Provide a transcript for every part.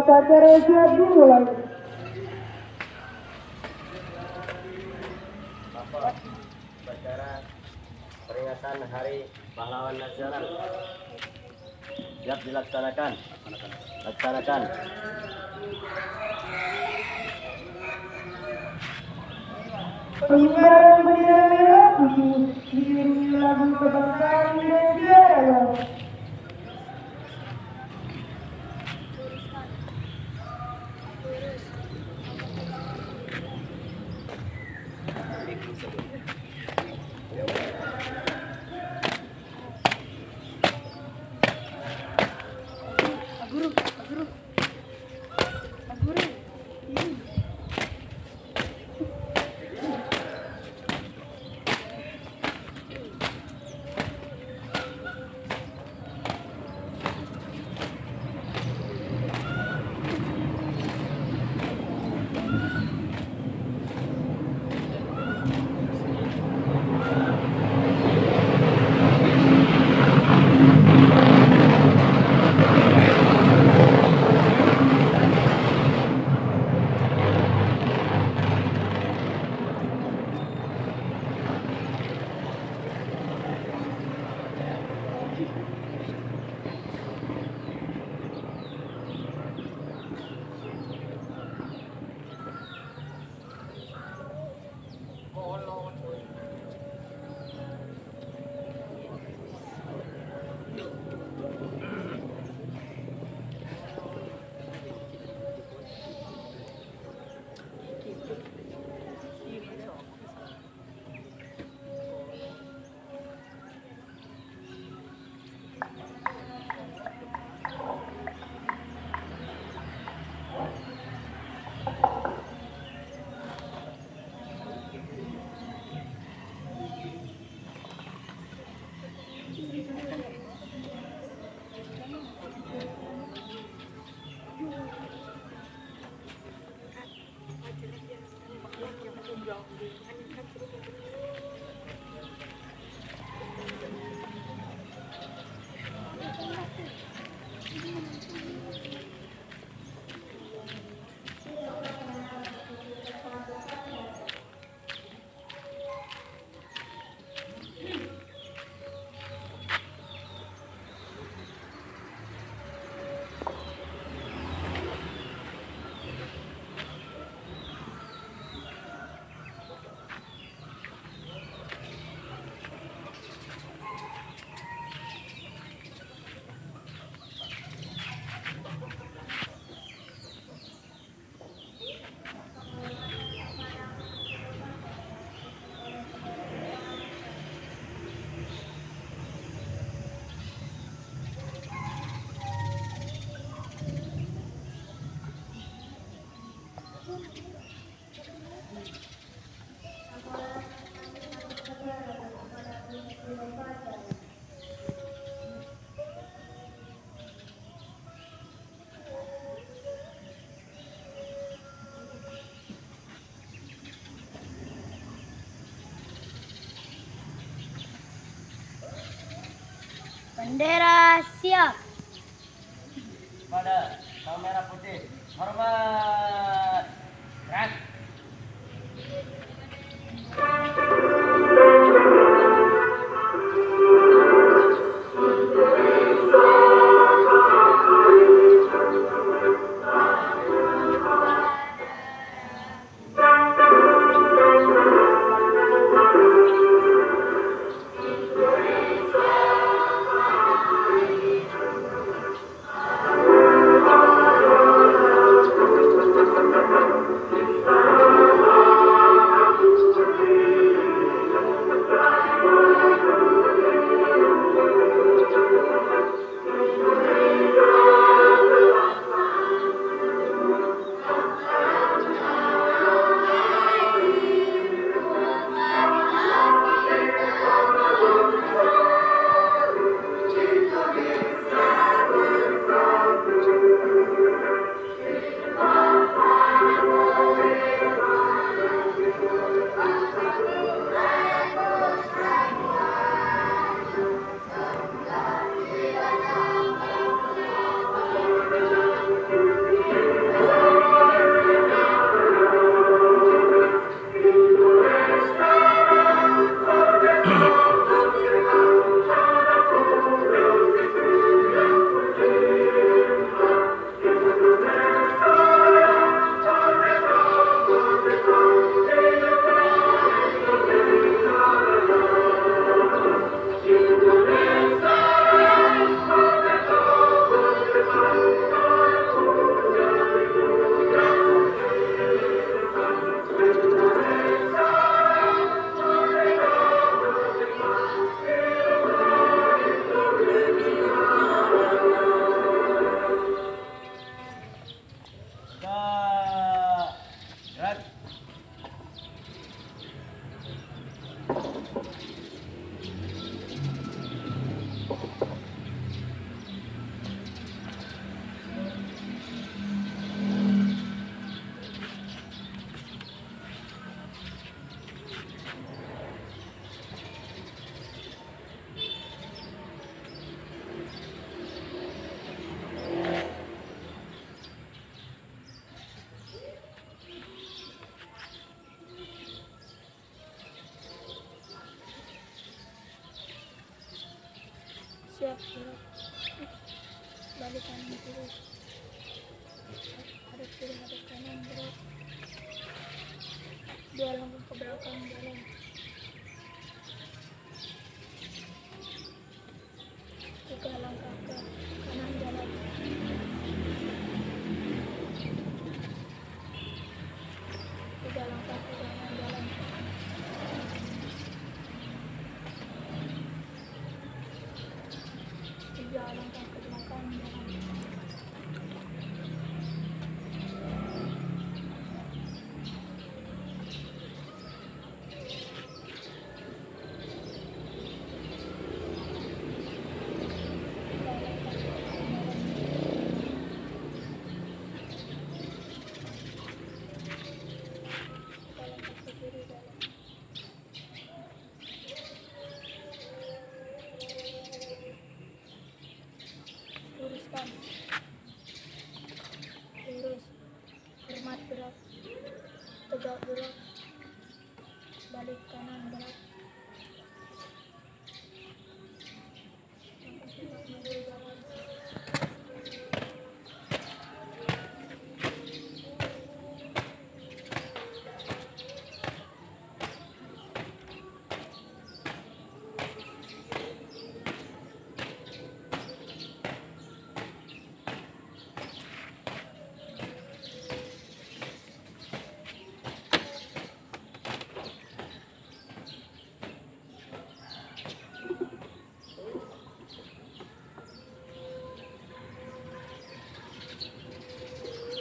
upacara siap dimulai. Upacara peringatan Hari Pahlawan Nasional siap dilaksanakan. Laksanakan. Pengibaran bendera merah putih diiringi lagu kebangsaan Indonesia Raya. Bendera siap. Pada sang merah putih, hormat. Gerak. gerak. Balik kanan kiri. Hadap kiri, hadap kanan, gerak. 2 langkah ke belakang, jalan. 3 langkah ke kanan, jalan. 3 langkah ke kanan, jalan. 3 langkah ke belakang, jalan. 3 langkah ke kiri, jalan. Luruskan, lurus, hormat gerak, tegak gerak, balik kanan gerak.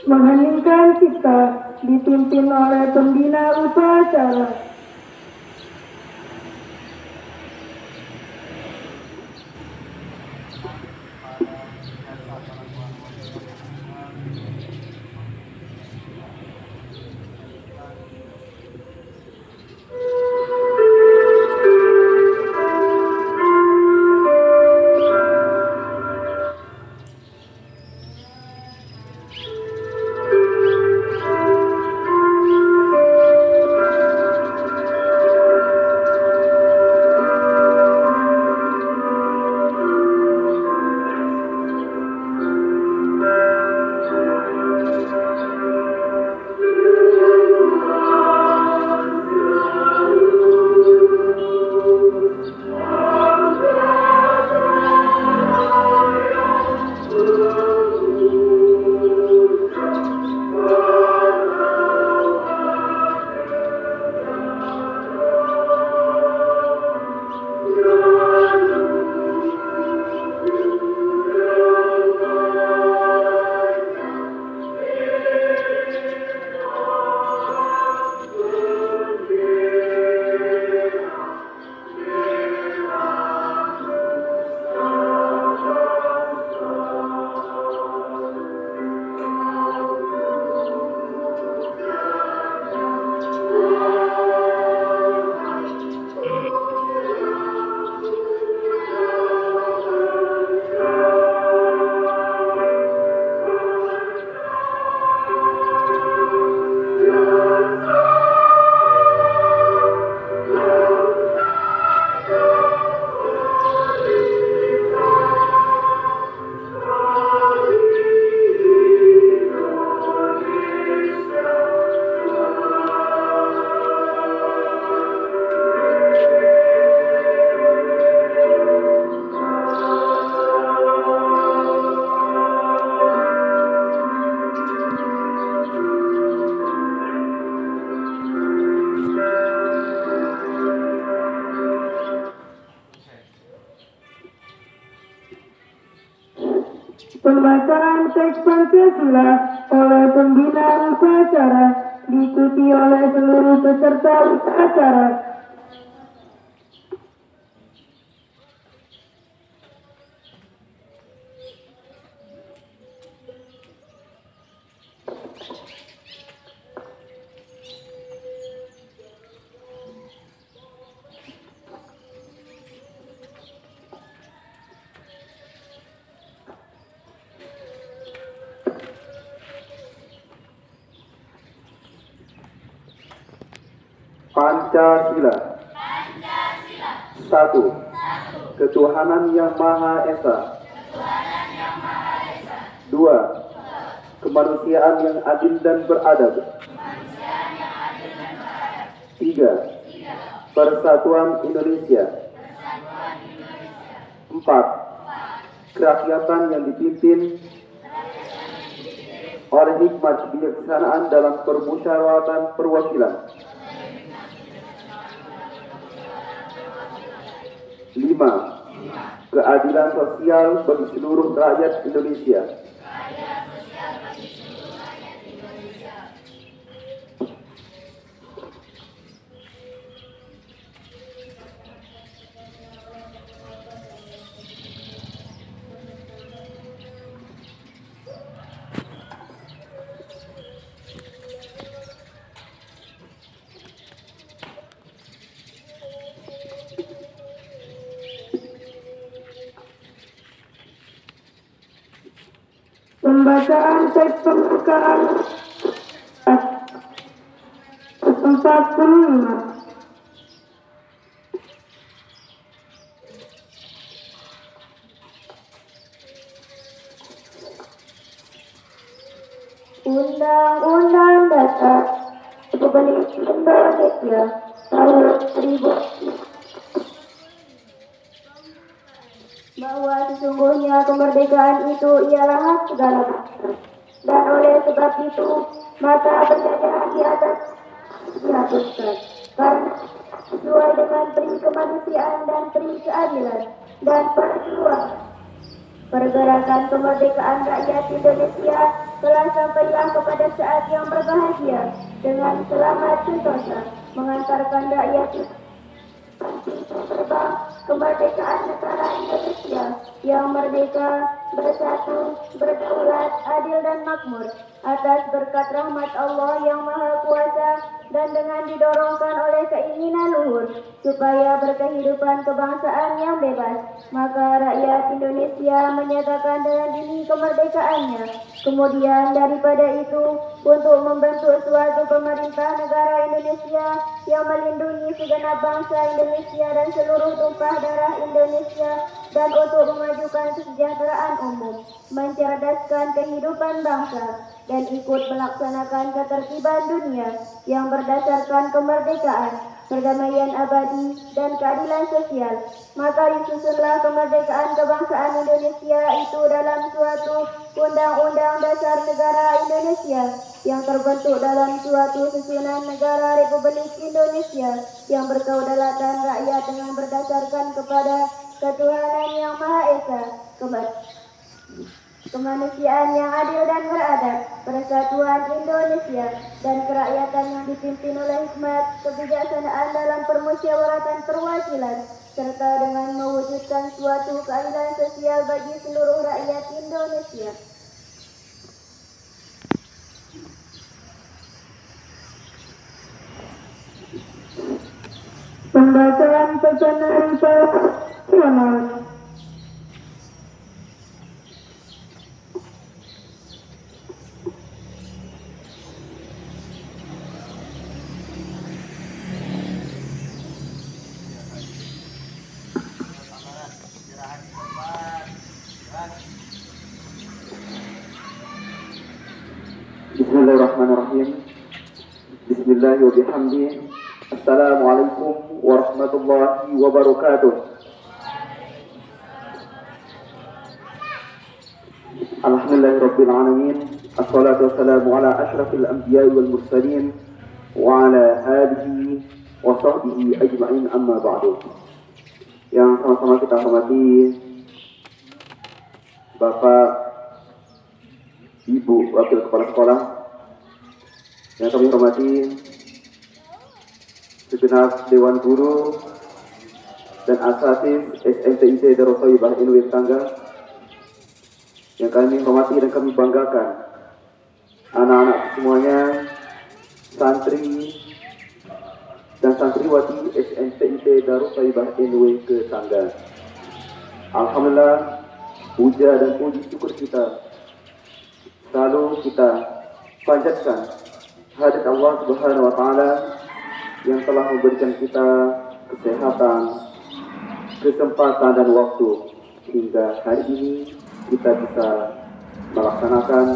Mengheningkan cipta dipimpin oleh pembina upacara. Pembacaan teks Pancasila oleh pembina upacara diikuti oleh seluruh peserta upacara. Pancasila. 1. ketuhanan yang Maha Esa. 2. Kemanusiaan yang adil dan beradab. 3. Persatuan Indonesia. 4. Kerakyatan yang dipimpin oleh hikmat kebijaksanaan dalam permusyawaratan perwakilan. 5. Keadilan sosial bagi seluruh rakyat Indonesia. Pembacaan teks pembukaan tempat penyimak. Undang-Undang Dasar Republik Indonesia tahun 1000 bahwa sesungguhnya kemerdekaan itu ialah hak segala bangsa, dan oleh sebab itu maka penjajahan di atas dihapuskan, karena sesuai dengan pri kemanusiaan dan pri keadilan dan perjuangan. Pergerakan kemerdekaan rakyat Indonesia telah sampailah kepada saat yang berbahagia dengan selamat sentosa mengantarkan rakyat terbang kemerdekaan negara Indonesia yang merdeka, bersatu, berdaulat, adil dan makmur atas berkat rahmat Allah yang Maha Kuasa dan dengan didorongkan oleh keinginan luhur supaya berkehidupan kebangsaan yang bebas, maka rakyat Indonesia menyatakan dengan dini kemerdekaannya. Kemudian daripada itu, untuk membentuk suatu pemerintah negara Indonesia yang melindungi segenap bangsa Indonesia dan seluruh tumpah darah Indonesia, dan untuk memajukan kesejahteraan umum, mencerdaskan kehidupan bangsa, dan ikut melaksanakan ketertiban dunia yang berdasarkan kemerdekaan, perdamaian abadi, dan keadilan sosial. Maka disusunlah kemerdekaan kebangsaan Indonesia itu dalam suatu Undang-Undang Dasar Negara Indonesia yang terbentuk dalam suatu susunan negara Republik Indonesia yang berkedaulatan rakyat dengan berdasarkan kepada ketuhanan yang Maha Esa, kemanusiaan yang adil dan beradab, persatuan Indonesia, dan kerakyatan yang dipimpin oleh hikmat kebijaksanaan dalam permusyawaratan perwakilan, serta dengan mewujudkan suatu keadilan sosial bagi seluruh rakyat Indonesia. Pembacaan pesanan internasional. Bismillahirrahmanirrahim. Bismillahi wa bihamdi. Assalamualaikum warahmatullahi wabarakatuh. Alhamdulillahirabbil alamin. Assalatu wassalamu ala asyrafil anbiya'i wal mursalin wa ala alihi wa sahbihi ajma'in, amma ba'du. Yang sama-sama kita hormati Bapak, Ibu Wakil Kepala Sekolah, yang kami hormati segenap Dewan Guru dan asatidz SMTIT Darut Thaibah NW Tangga, yang kami hormati dan kami banggakan, anak-anak semuanya, santri dan santriwati SMTIT Darut Thaibah NW Tangga. Alhamdulillah, puja dan puji syukur kita selalu kita panjatkan hadirat Allah Subhanahu wa taala yang telah memberikan kita kesehatan, kesempatan dan waktu hingga hari ini kita bisa melaksanakan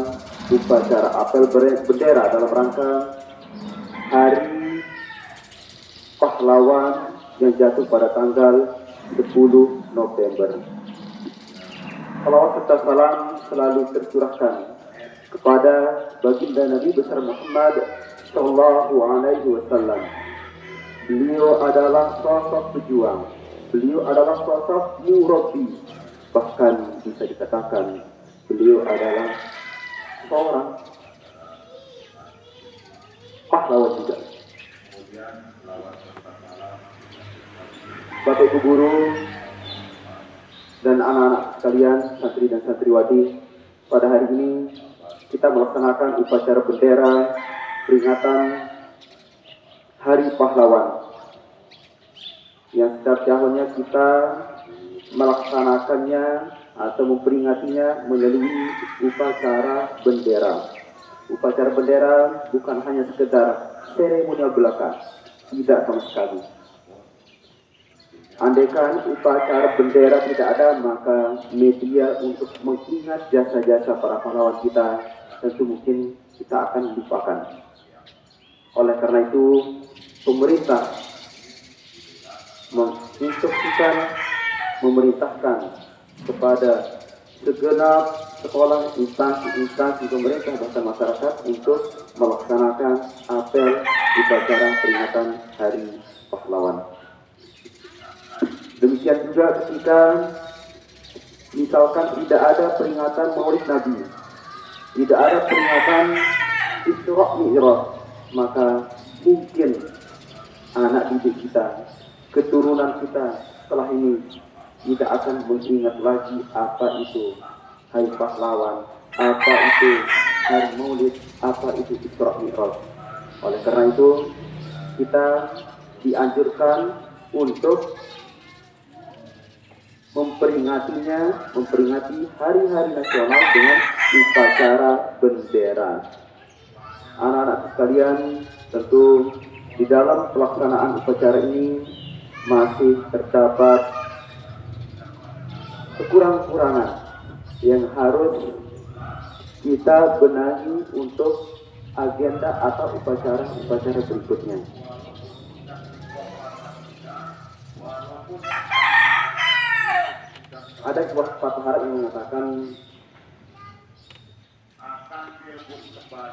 upacara apel bendera dalam rangka Hari Pahlawan yang jatuh pada tanggal 10 November. Salawat serta salam selalu tercurahkan kepada baginda Nabi besar Muhammad Sallallahu Alaihi Wasallam. Beliau adalah sosok pejuang, beliau adalah sosok murabbi, bahkan bisa dikatakan beliau adalah seorang pahlawan juga. Bapak Ibu guru dan anak-anak sekalian, santri dan santriwati, pada hari ini kita melaksanakan upacara bendera peringatan Hari Pahlawan yang setiap tahunnya kita melaksanakannya atau memperingatinya melalui upacara bendera. Upacara bendera bukan hanya sekedar seremonial belaka, tidak sama sekali. Andaikan upacara bendera tidak ada, maka media untuk mengingat jasa-jasa para pahlawan kita tentu mungkin kita akan lupakan. Oleh karena itu, pemerintah menginstruksikan, memerintahkan kepada segenap sekolah, instansi pemerintah bahkan masyarakat untuk melaksanakan apel upacara peringatan Hari Pahlawan. Demikian juga ketika misalkan tidak ada peringatan Maulid Nabi, tidak ada peringatan Isra Mi'raj, maka mungkin anak didik kita, keturunan kita setelah ini tidak akan mengingat lagi apa itu Hari Pahlawan, apa itu Hari Maulid, apa itu Isra Mi'raj. Oleh karena itu kita dianjurkan untuk memperingati hari-hari nasional dengan upacara bendera. Anak-anak sekalian, tentu di dalam pelaksanaan upacara ini masih terdapat kekurangan-kekurangan yang harus kita benahi untuk agenda atau upacara-upacara berikutnya. Ada sebuah patah harap yang mengatakan,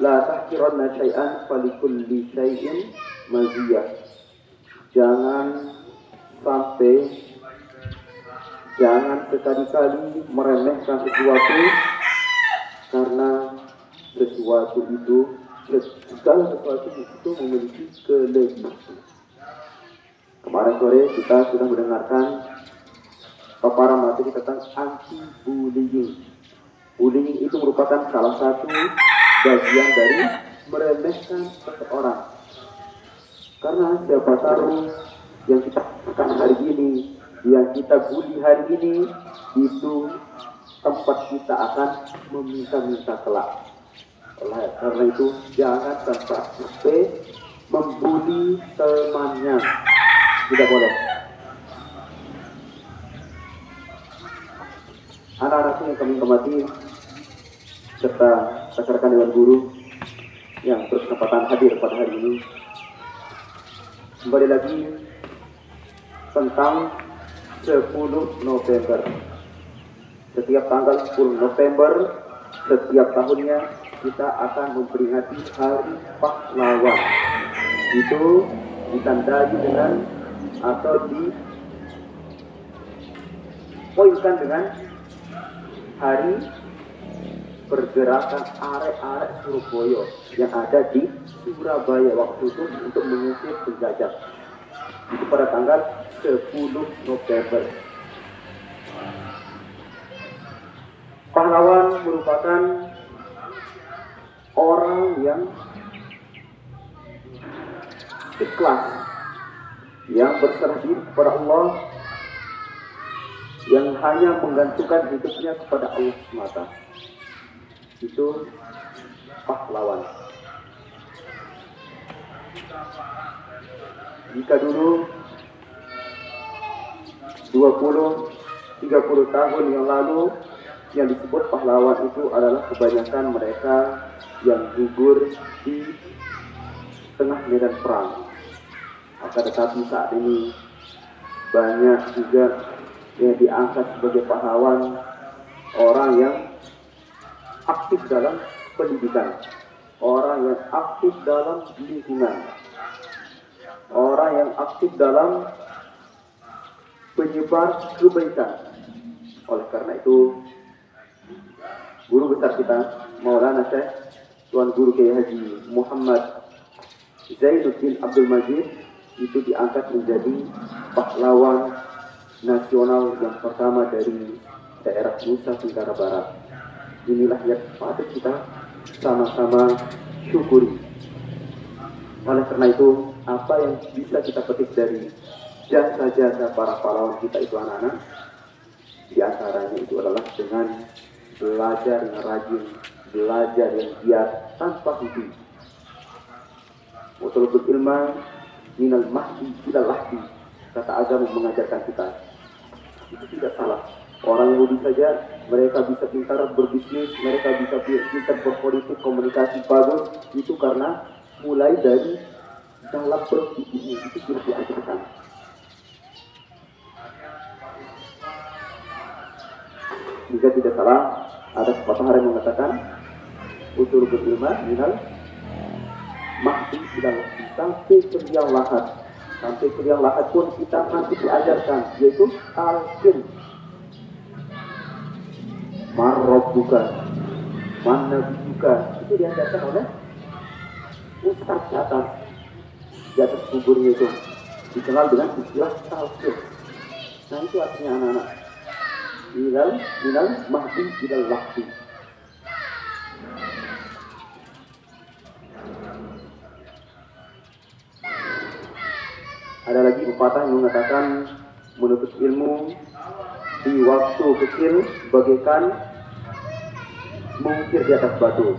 la tahqiranna syai'an falikulli syai'in maziyah. Jangan sekali-kali meremehkan sesuatu, karena segala sesuatu itu memiliki kelebihan. Kemarin sore kita sudah mendengarkan paparan materi tentang anti-bullying. Bullying itu merupakan salah satu bagian dari meremehkan seseorang. Karena siapa tahu yang kita lakukan hari ini, yang kita bully hari ini, itu tempat kita akan meminta-minta kelak. Oleh karena itu jangan sampai membuli temannya, tidak boleh. Anak-anakku yang kami hormati serta rekan-rekan dewan guru yang berkesempatan hadir pada hari ini, kembali lagi tentang 10 November. Setiap tanggal 10 November setiap tahunnya kita akan memperingati Hari Pahlawan. Itu ditandai dengan atau dipoinkan dengan Hari Pergerakan Arek-arek Surabaya yang ada di Surabaya waktu itu untuk mengusir penjajah. Itu pada tanggal 10 November. Pahlawan merupakan orang yang ikhlas, yang berserah diri kepada Allah, yang hanya menggantungkan hidupnya kepada Allah semata. Itu pahlawan. Jika dulu 20-30 tahun yang lalu, yang disebut pahlawan itu adalah kebanyakan mereka yang gugur di tengah medan perang. Akan tetapi saat ini banyak juga yang diangkat sebagai pahlawan, orang yang aktif dalam pendidikan, orang yang aktif dalam lingkungan, orang yang aktif dalam penyebar kebaikan. Oleh karena itu, guru besar kita, Maulana Syekh Tuan Guru Kiai Haji Muhammad Zainuddin Abdul Majid, itu diangkat menjadi pahlawan nasional yang pertama dari daerah Nusa Tenggara Barat. Inilah yang patut kita sama-sama syukuri. Oleh karena itu, apa yang bisa kita petik dari jasa-jasa para pahlawan kita itu anak-anak, di antaranya itu adalah dengan belajar yang rajin, belajar yang giat tanpa henti. Utulubul ilma minal mahdi ilal lahdi, kata agama mengajarkan kita. Itu tidak salah. Orang Yahudi saja, mereka bisa pintar berbisnis, mereka bisa pintar berpolitik, komunikasi bagus, itu karena mulai dari dalam berpikirnya, itu sudah diajarkan. Jika tidak salah, ada pepatah yang mengatakan utulubul ilma minal mahdi ilal lahdi, sampai ke liang lahat. Sampai ke liang lahat pun kita masih diajarkan, yaitu talqin. Marrabbuka, manabiyuka, itu diajarkan oleh ustaz di atas kuburnya itu, dikenal dengan istilah talqin. Nah, itu artinya anak-anak, minal mahdi ilal lahdi. Ada lagi pepatah yang mengatakan menuntut ilmu di waktu kecil bagaikan mengukir di atas batu.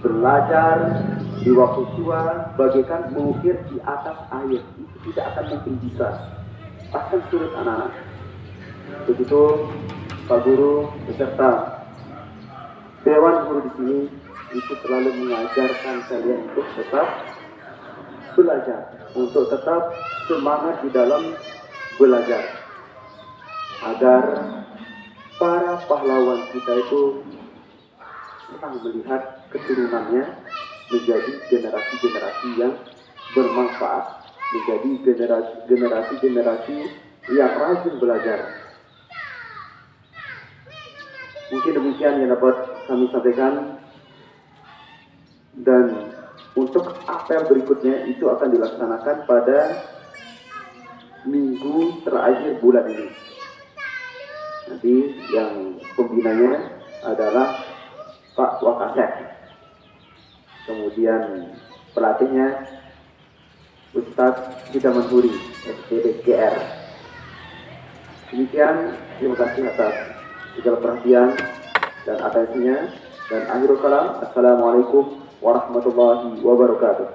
Belajar di waktu tua bagaikan mengukir di atas air. Itu tidak akan mungkin bisa. Akan sulit anak-anak. Begitu Pak Guru beserta Dewan Guru di sini itu selalu mengajarkan kalian untuk tetap belajar, untuk tetap semangat di dalam belajar, agar para pahlawan kita itu senang melihat keturunannya menjadi generasi-generasi yang bermanfaat, menjadi generasi-generasi yang rajin belajar. Mungkin demikian yang dapat kami sampaikan, dan untuk apel berikutnya itu akan dilaksanakan pada minggu terakhir bulan ini. Nanti yang pembinanya adalah Pak Wakasek, kemudian pelatihnya Ustadz Hidaman Huri, SPDGR. Demikian, terima kasih atas segala perhatian dan atensinya, dan akhirul kalam, assalamualaikum warahmatullahi wabarakatuh.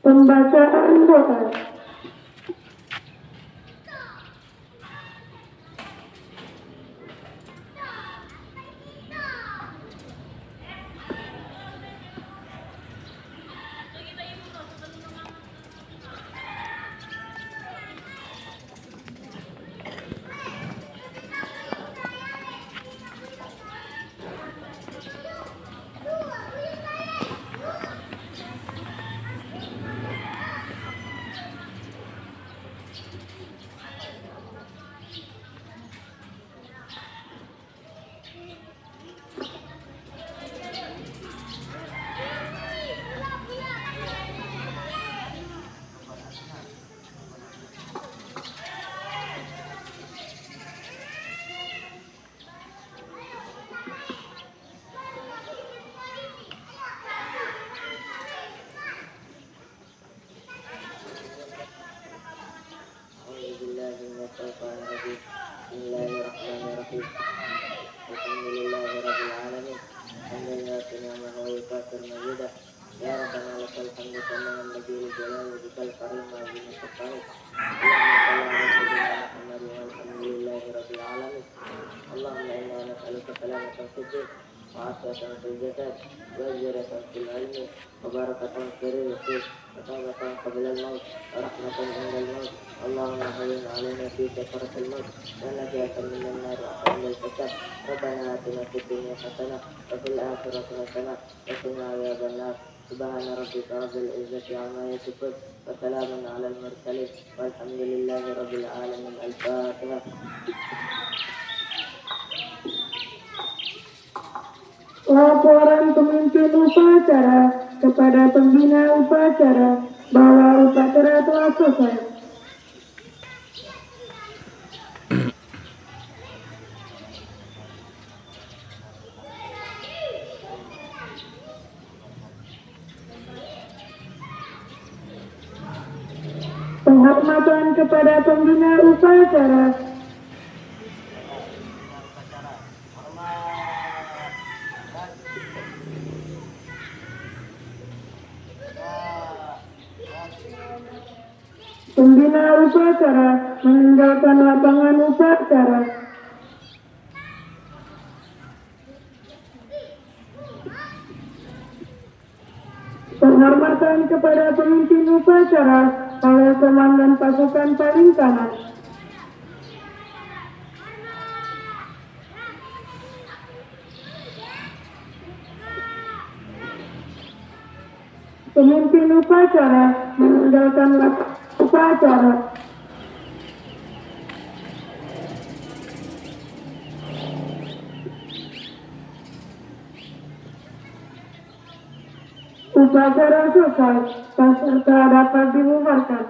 Pembacaan doa. وعافية في الجسد وزيادة في العلم وبركة في الرزق وتوبة قبل الموت ورحمة عند الموت. اللهم هون علينا في سكرة الموت ونجاة من النار عند الحساب. ربنا آتنا في الدنيا حسنة وفي الآخرة حسنة وقنا عذاب النار. سبحان ربك رب العزة عما يصفون وسلام على المرسلين والحمد لله رب العالمين. الفاتحة. Laporan pemimpin upacara kepada pembina upacara bahwa upacara telah selesai. Penghormatan kepada pembina upacara. Pembina upacara meninggalkan lapangan upacara. Penghormatan kepada pemimpin upacara oleh komandan pasukan paling kanan. Pemimpin upacara meninggalkan lapangan upacara. Upacara selesai, peserta dapat dibubarkan.